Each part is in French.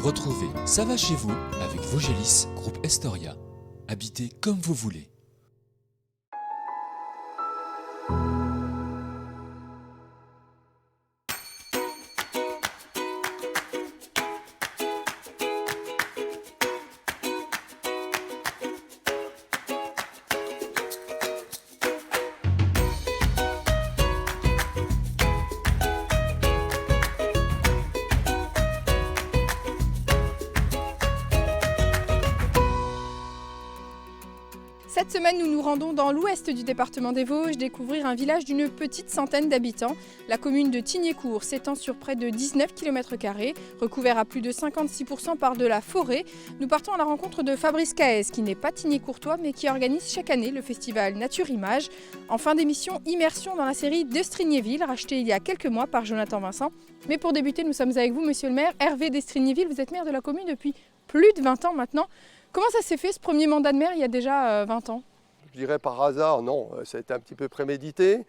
Retrouvez Ça va chez vous avec Vogelis, groupe Estoria. Habitez comme vous voulez. Cette semaine, nous nous rendons dans l'ouest du département des Vosges découvrir un village d'une petite centaine d'habitants. La commune de Tignécourt s'étend sur près de 19 km², recouvert à plus de 56% par de la forêt. Nous partons à la rencontre de Fabrice Caès, qui n'est pas tignécourtois, mais qui organise chaque année le festival Nature Image. En fin d'émission, immersion dans la série d'Estrignéville, rachetée il y a quelques mois par Jonathan Vincent. Mais pour débuter, nous sommes avec vous, monsieur le maire, Hervé d'Estrignéville. Vous êtes maire de la commune depuis plus de 20 ans maintenant. Comment ça s'est fait ce premier mandat de maire il y a déjà 20 ans? Je dirais par hasard, non, ça a été un petit peu prémédité,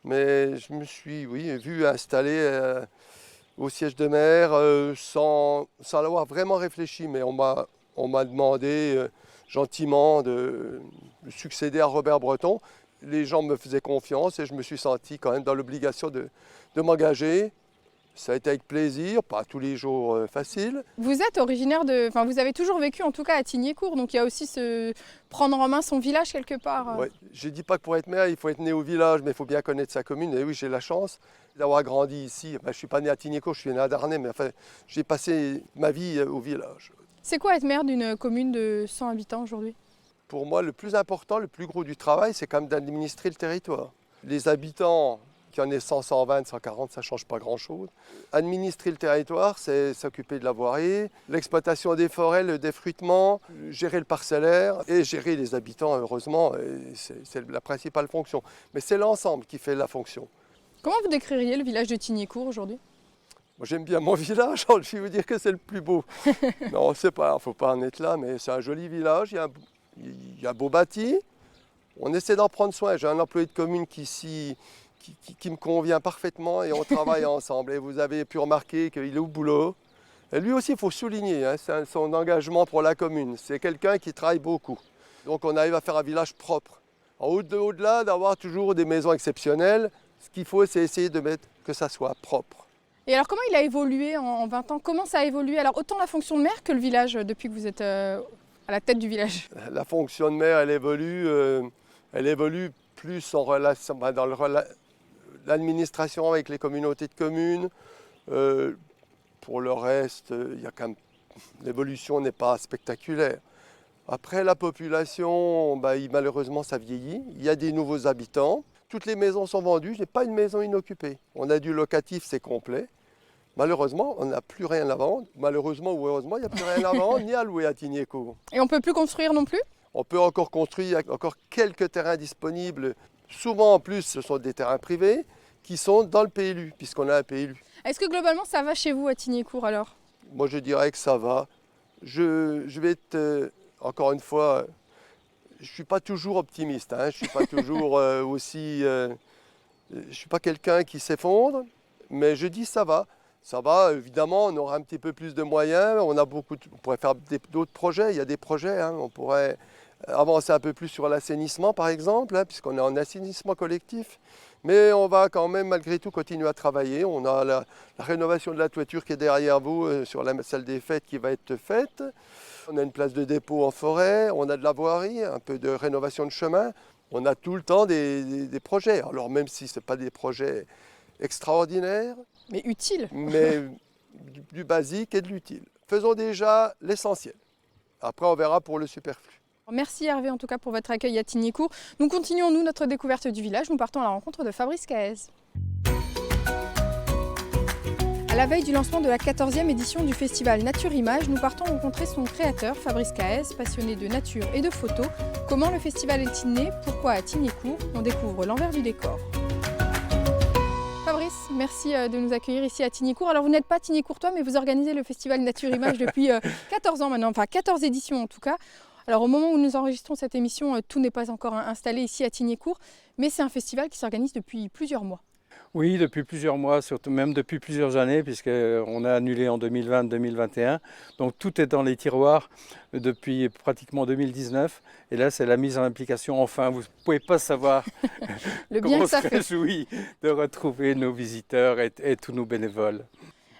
mais je me suis vu installé au siège de maire sans l'avoir vraiment réfléchi, mais on m'a demandé gentiment de succéder à Robert Breton. Les gens me faisaient confiance et je me suis senti quand même dans l'obligation de m'engager. Ça a été avec plaisir, pas tous les jours facile. Vous êtes originaire de... Enfin, vous avez toujours vécu en tout cas à Tignécourt, donc il y a aussi ce prendre en main son village quelque part. Ouais. Je ne dis pas que pour être maire, il faut être né au village, mais il faut bien connaître sa commune. Et oui, j'ai la chance d'avoir grandi ici. Je ne suis pas né à Tignécourt, je suis né à Darney, mais enfin, j'ai passé ma vie au village. C'est quoi être maire d'une commune de 100 habitants aujourd'hui? Pour moi, le plus important, le plus gros du travail, c'est quand même d'administrer le territoire. Les habitants... Qu'il y en ait 100, 120, 140, ça ne change pas grand-chose. Administrer le territoire, c'est s'occuper de la voirie, l'exploitation des forêts, le défruitement, gérer le parcellaire et gérer les habitants, heureusement, c'est la principale fonction. Mais c'est l'ensemble qui fait la fonction. Comment vous décririez le village de Tignécourt aujourd'hui? Moi, j'aime bien mon village, je vais vous dire que c'est le plus beau. Non, c'est pas, il ne faut pas en être là, mais c'est un joli village, il y a un beau bâti. On essaie d'en prendre soin. J'ai un employé de commune qui me convient parfaitement et on travaille ensemble. Et vous avez pu remarquer qu'il est au boulot. Et lui aussi, il faut souligner son engagement pour la commune. C'est quelqu'un qui travaille beaucoup. Donc on arrive à faire un village propre. Au-delà d'avoir toujours des maisons exceptionnelles, ce qu'il faut, c'est essayer de mettre que ça soit propre. Et alors comment il a évolué en 20 ans? Comment ça a évolué? Alors autant la fonction de maire que le village depuis que vous êtes à la tête du village? La fonction de maire, elle évolue plus en relation, dans l'administration avec les communautés de communes. Pour le reste, l'évolution n'est pas spectaculaire. Après, la population, malheureusement, ça vieillit. Il y a des nouveaux habitants. Toutes les maisons sont vendues. Je n'ai pas une maison inoccupée. On a du locatif, c'est complet. Malheureusement, on n'a plus rien à vendre. Malheureusement ou heureusement, il n'y a plus rien à vendre ni à louer à Tignécourt. Et on ne peut plus construire non plus? On peut encore construire, il y a encore quelques terrains disponibles. Souvent, en plus, ce sont des terrains privés qui sont dans le PLU, puisqu'on a un PLU. Est-ce que globalement, ça va chez vous à Tignécourt alors? Moi, je dirais que ça va. Je vais être, encore une fois, je ne suis pas toujours optimiste. Je ne suis pas toujours aussi... je ne suis pas quelqu'un qui s'effondre, mais je dis ça va. Ça va, évidemment, on aura un petit peu plus de moyens. On pourrait faire d'autres projets. Il y a des projets. On pourrait avancer un peu plus sur l'assainissement, par exemple, puisqu'on est en assainissement collectif. Mais on va quand même, malgré tout, continuer à travailler. On a la rénovation de la toiture qui est derrière vous, sur la salle des fêtes qui va être faite. On a une place de dépôt en forêt. On a de la voirie, un peu de rénovation de chemin. On a tout le temps des projets. Alors même si ce n'est pas des projets extraordinaires. Mais utiles. Mais du basique et de l'utile. Faisons déjà l'essentiel. Après, on verra pour le superflu. Merci Hervé en tout cas pour votre accueil à Tignécourt. Nous continuons notre découverte du village. Nous partons à la rencontre de Fabrice Caès. À la veille du lancement de la 14e édition du festival Nature Image, nous partons rencontrer son créateur, Fabrice Caès, passionné de nature et de photos. Comment le festival est-il né? Pourquoi à Tignécourt? On découvre l'envers du décor. Fabrice, merci de nous accueillir ici à Tignécourt. Alors vous n'êtes pas tignécourtois, mais vous organisez le festival Nature Image depuis 14 ans maintenant, enfin 14 éditions en tout cas. Alors au moment où nous enregistrons cette émission, tout n'est pas encore installé ici à Tignécourt, mais c'est un festival qui s'organise depuis plusieurs mois. Oui, depuis plusieurs mois, surtout même depuis plusieurs années, puisqu'on a annulé en 2020-2021. Donc tout est dans les tiroirs depuis pratiquement 2019. Et là, c'est la mise en application. Enfin, vous ne pouvez pas savoir Le bien comment que on ça se fait. réjouit de retrouver nos visiteurs et tous nos bénévoles.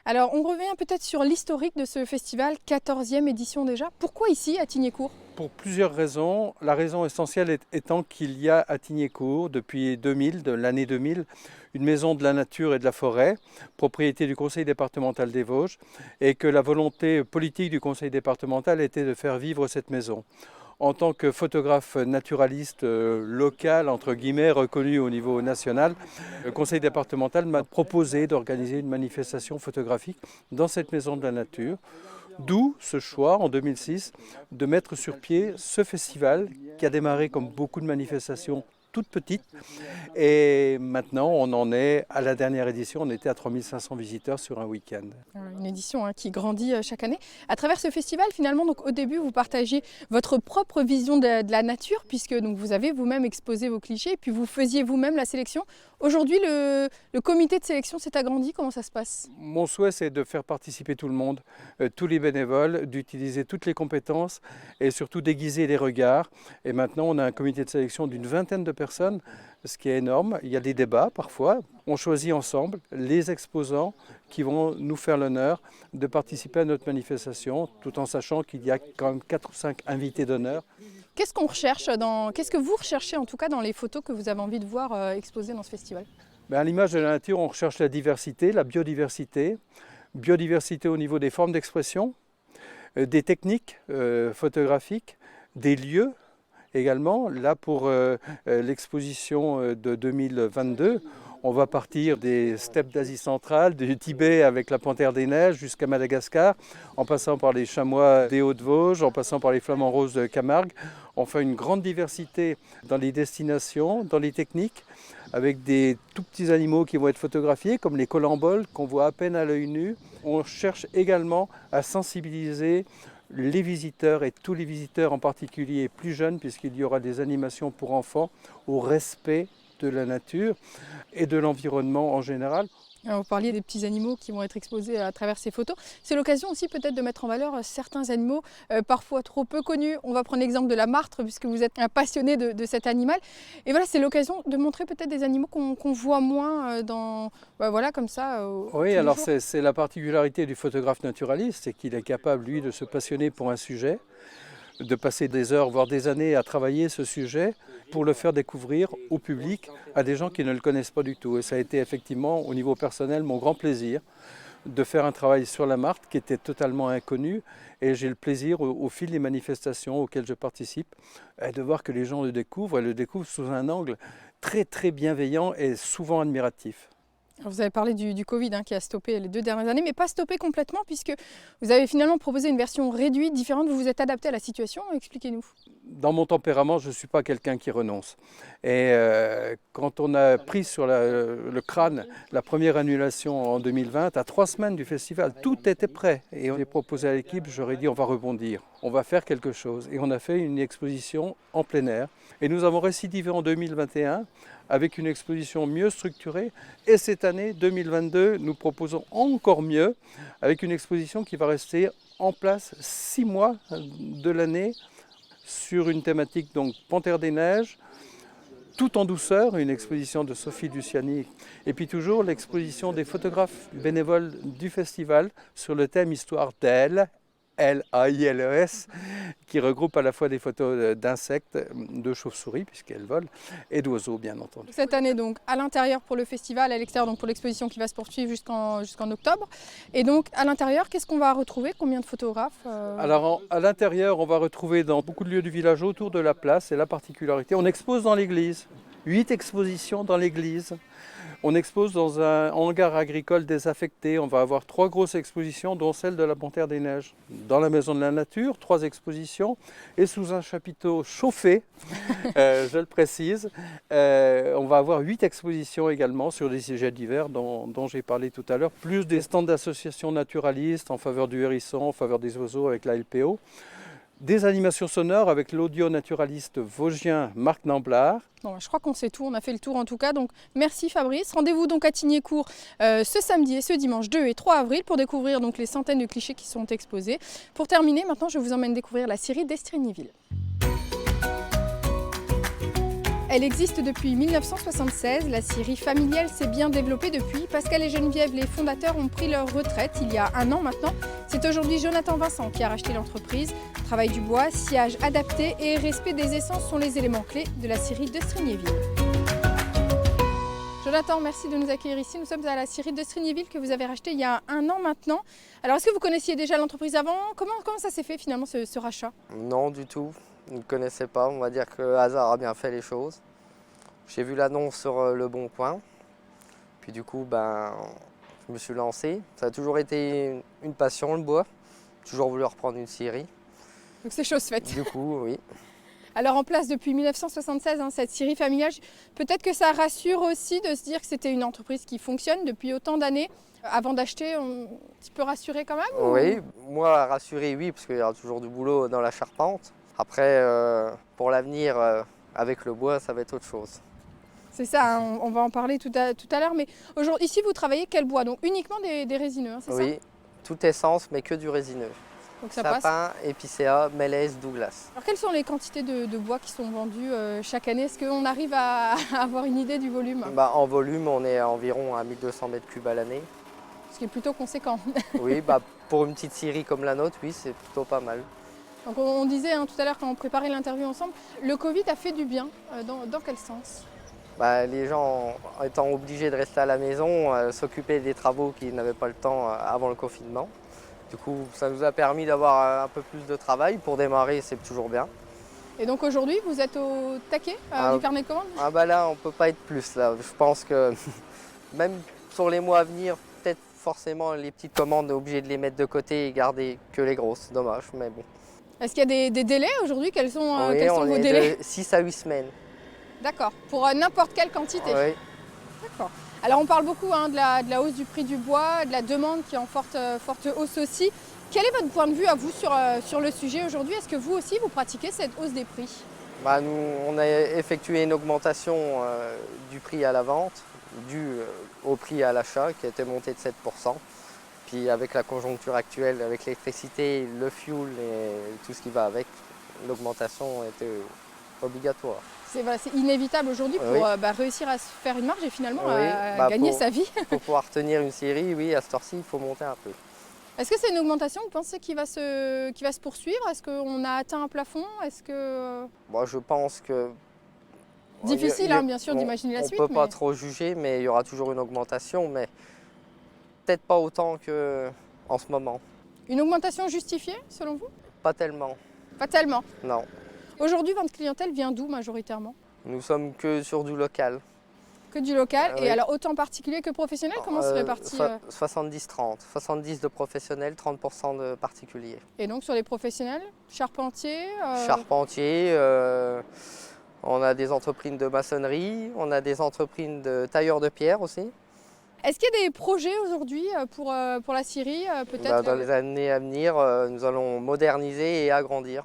Alors, on revient peut-être sur l'historique de ce festival, 14e édition déjà. Pourquoi ici, à Tignécourt? Pour plusieurs raisons. La raison essentielle étant qu'il y a à Tignécourt, depuis 2000, de l'année 2000, une maison de la nature et de la forêt, propriété du conseil départemental des Vosges, et que la volonté politique du conseil départemental était de faire vivre cette maison. En tant que photographe naturaliste local, entre guillemets, reconnu au niveau national, le conseil départemental m'a proposé d'organiser une manifestation photographique dans cette maison de la nature. D'où ce choix, en 2006, de mettre sur pied ce festival qui a démarré comme beaucoup de manifestations toutes petites. Et maintenant, on en est à la dernière édition, on était à 3500 visiteurs sur un week-end. Une édition qui grandit chaque année. À travers ce festival, finalement, donc, au début, vous partagez votre propre vision de la nature, puisque donc, vous avez vous-même exposé vos clichés, et puis vous faisiez vous-même la sélection. Aujourd'hui, le comité de sélection s'est agrandi. Comment ça se passe? Mon souhait, c'est de faire participer tout le monde, tous les bénévoles, d'utiliser toutes les compétences et surtout d'aiguiser les regards. Et maintenant, on a un comité de sélection d'une vingtaine de personnes, ce qui est énorme. Il y a des débats parfois. On choisit ensemble les exposants qui vont nous faire l'honneur de participer à notre manifestation, tout en sachant qu'il y a quand même 4 ou 5 invités d'honneur. Qu'est-ce qu'on recherche qu'est-ce que vous recherchez en tout cas dans les photos que vous avez envie de voir exposées dans ce festival? À l'image de la nature, on recherche la diversité, la biodiversité. Biodiversité au niveau des formes d'expression, des techniques photographiques, des lieux également. Là, pour l'exposition de 2022, on va partir des steppes d'Asie centrale, du Tibet avec la panthère des neiges jusqu'à Madagascar, en passant par les chamois des Hauts-de-Vosges, en passant par les flamants roses de Camargue. On fait une grande diversité dans les destinations, dans les techniques, avec des tout petits animaux qui vont être photographiés, comme les colamboles qu'on voit à peine à l'œil nu. On cherche également à sensibiliser les visiteurs, et tous les visiteurs en particulier plus jeunes, puisqu'il y aura des animations pour enfants, au respect de la nature et de l'environnement en général. Alors, vous parliez des petits animaux qui vont être exposés à travers ces photos. C'est l'occasion aussi peut-être de mettre en valeur certains animaux parfois trop peu connus. On va prendre l'exemple de la martre puisque vous êtes un passionné de cet animal. Et voilà, c'est l'occasion de montrer peut-être des animaux qu'on voit moins voilà, comme ça. Oui, alors c'est la particularité du photographe naturaliste, c'est qu'il est capable, lui, de se passionner pour un sujet, de passer des heures, voire des années à travailler ce sujet pour le faire découvrir au public, à des gens qui ne le connaissent pas du tout. Et ça a été effectivement, au niveau personnel, mon grand plaisir de faire un travail sur la martre qui était totalement inconnu. Et j'ai le plaisir, au fil des manifestations auxquelles je participe, de voir que les gens le découvrent, et le découvrent sous un angle très très bienveillant et souvent admiratif. Vous avez parlé du Covid qui a stoppé les 2 dernières années, mais pas stoppé complètement puisque vous avez finalement proposé une version réduite, différente. Vous vous êtes adapté à la situation. Expliquez-nous. Dans mon tempérament, je ne suis pas quelqu'un qui renonce. Et quand on a pris sur le crâne la première annulation en 2020, à 3 semaines du festival, tout était prêt. Et on a proposé à l'équipe, j'aurais dit on va rebondir, on va faire quelque chose. Et on a fait une exposition en plein air. Et nous avons récidivé en 2021 avec une exposition mieux structurée. Et cette année, 2022, nous proposons encore mieux, avec une exposition qui va rester en place 6 mois de l'année, sur une thématique donc Panthère des neiges, tout en douceur, une exposition de Sophie Luciani. Et puis toujours l'exposition des photographes bénévoles du festival sur le thème Histoire d'elle, L-A-I-L-E-S, qui regroupe à la fois des photos d'insectes, de chauves-souris, puisqu'elles volent, et d'oiseaux, bien entendu. Cette année, donc, à l'intérieur pour le festival, à l'extérieur donc pour l'exposition qui va se poursuivre jusqu'en octobre. Et donc, à l'intérieur, qu'est-ce qu'on va retrouver? Combien de photographes Alors, à l'intérieur, on va retrouver dans beaucoup de lieux du village autour de la place, c'est la particularité. On expose dans l'église, 8 expositions dans l'église. On expose dans un hangar agricole désaffecté. On va avoir 3 grosses expositions, dont celle de la Panthère des neiges. Dans la Maison de la Nature, 3 expositions. Et sous un chapiteau chauffé, je le précise, on va avoir 8 expositions également sur des sujets divers dont j'ai parlé tout à l'heure, plus des stands d'associations naturalistes en faveur du hérisson, en faveur des oiseaux avec la LPO. Des animations sonores avec l'audio-naturaliste vosgien Marc Namblard. Bon, je crois qu'on sait tout, on a fait le tour en tout cas, donc merci Fabrice. Rendez-vous donc à Tignécourt ce samedi et ce dimanche 2 et 3 avril pour découvrir donc les centaines de clichés qui sont exposés. Pour terminer, maintenant je vous emmène découvrir la scierie d'Estrignyville. Elle existe depuis 1976, la scierie familiale s'est bien développée depuis. Pascal et Geneviève, les fondateurs, ont pris leur retraite il y a un an maintenant. C'est aujourd'hui Jonathan Vincent qui a racheté l'entreprise. Travail du bois, sciage adapté et respect des essences sont les éléments clés de la scierie d'Estrignyville. Jonathan, merci de nous accueillir ici. Nous sommes à la scierie d'Estrignyville que vous avez rachetée il y a un an maintenant. Alors est-ce que vous connaissiez déjà l'entreprise avant? Comment ça s'est fait finalement ce rachat? Non, du tout. Je ne connaissais pas. On va dire que le hasard a bien fait les choses. J'ai vu l'annonce sur Le Bon Coin. Puis du coup, je me suis lancé. Ça a toujours été une passion, le bois. J'ai toujours voulu reprendre une scierie. Donc c'est chose faite. Du coup, oui. Alors en place depuis 1976, cette scierie familiale, peut-être que ça rassure aussi de se dire que c'était une entreprise qui fonctionne depuis autant d'années. Avant d'acheter, un petit peu rassuré quand même? Oui, moi rassuré, oui, parce qu'il y aura toujours du boulot dans la charpente. Après, pour l'avenir, avec le bois, ça va être autre chose. C'est ça, hein, on va en parler tout à l'heure. Mais aujourd'hui, ici, vous travaillez quel bois? Donc uniquement des résineux, hein, c'est ça? Oui, toute essence, mais que du résineux. Donc ça passe. Sapin, épicéa, mélèze, Douglas. Alors quelles sont les quantités de bois qui sont vendues chaque année? Est-ce qu'on arrive à avoir une idée du volume? En volume, on est à environ à 1200 mètres cubes à l'année. Ce qui est plutôt conséquent. Oui, pour une petite scierie comme la nôtre, oui, c'est plutôt pas mal. Donc on disait tout à l'heure quand on préparait l'interview ensemble, le Covid a fait du bien. Dans quel sens? Les gens étant obligés de rester à la maison, s'occuper des travaux qu'ils n'avaient pas le temps avant le confinement. Du coup, ça nous a permis d'avoir un peu plus de travail. Pour démarrer, c'est toujours bien. Et donc aujourd'hui, vous êtes au taquet du carnet de commandes? Là, on ne peut pas être plus. Là. Je pense que même sur les mois à venir, peut-être forcément les petites commandes, on est obligé de les mettre de côté et garder que les grosses. Dommage, mais bon. Est-ce qu'il y a des délais aujourd'hui? Quels sont vos est délais? de 6 à 8 semaines. D'accord, pour n'importe quelle quantité? Oui. D'accord. Alors on parle beaucoup de la hausse du prix du bois, de la demande qui est en forte hausse aussi. Quel est votre point de vue à vous sur le sujet aujourd'hui? Est-ce que vous aussi vous pratiquez cette hausse des prix? Nous, on a effectué une augmentation du prix à la vente, due au prix à l'achat qui a été monté de 7%. Puis avec la conjoncture actuelle, avec l'électricité, le fuel et tout ce qui va avec, l'augmentation était obligatoire. C'est inévitable aujourd'hui pour réussir à se faire une marge et finalement à gagner sa vie. Pour pouvoir tenir une scierie, oui, à cette heure-ci, il faut monter un peu. Est-ce que c'est une augmentation, vous pensez, qui va se poursuivre? Est-ce qu'on a atteint un plafond? Je pense que... Difficile, bien sûr, d'imaginer la suite. On ne peut pas trop juger, mais il y aura toujours une augmentation, mais peut-être pas autant qu'en ce moment. Une augmentation justifiée, selon vous? Pas tellement. Pas tellement? Non. Aujourd'hui, votre clientèle vient d'où majoritairement? Nous sommes que sur du local. Que du local? Oui. Et alors autant particulier que professionnel? Comment se répartit 70-30. 70 de professionnels, 30% de particuliers. Et donc sur les professionnels, charpentiers Charpentiers, on a des entreprises de maçonnerie, on a des entreprises de tailleurs de pierre aussi. Est-ce qu'il y a des projets aujourd'hui pour la scierie peut-être? Dans les années à venir, nous allons moderniser et agrandir.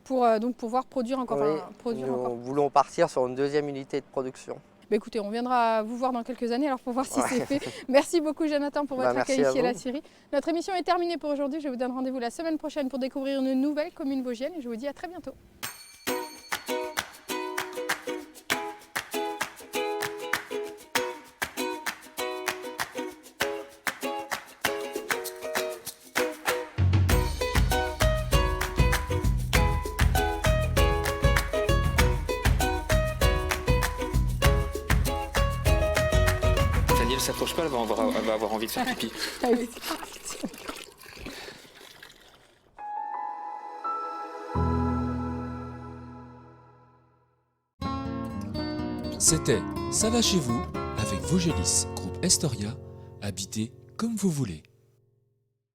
Pour donc pouvoir produire encore. Nous voulons partir sur une deuxième unité de production. Écoutez, on viendra vous voir dans quelques années alors pour voir si c'est fait. Merci beaucoup Jonathan pour votre accueil ici à la scierie. Notre émission est terminée pour aujourd'hui. Je vous donne rendez-vous la semaine prochaine pour découvrir une nouvelle commune vosgienne et je vous dis à très bientôt. Daniel s'approche pas, elle va avoir envie de faire pipi. C'était Ça va chez vous avec Vosgelis, groupe Estoria, habitez comme vous voulez.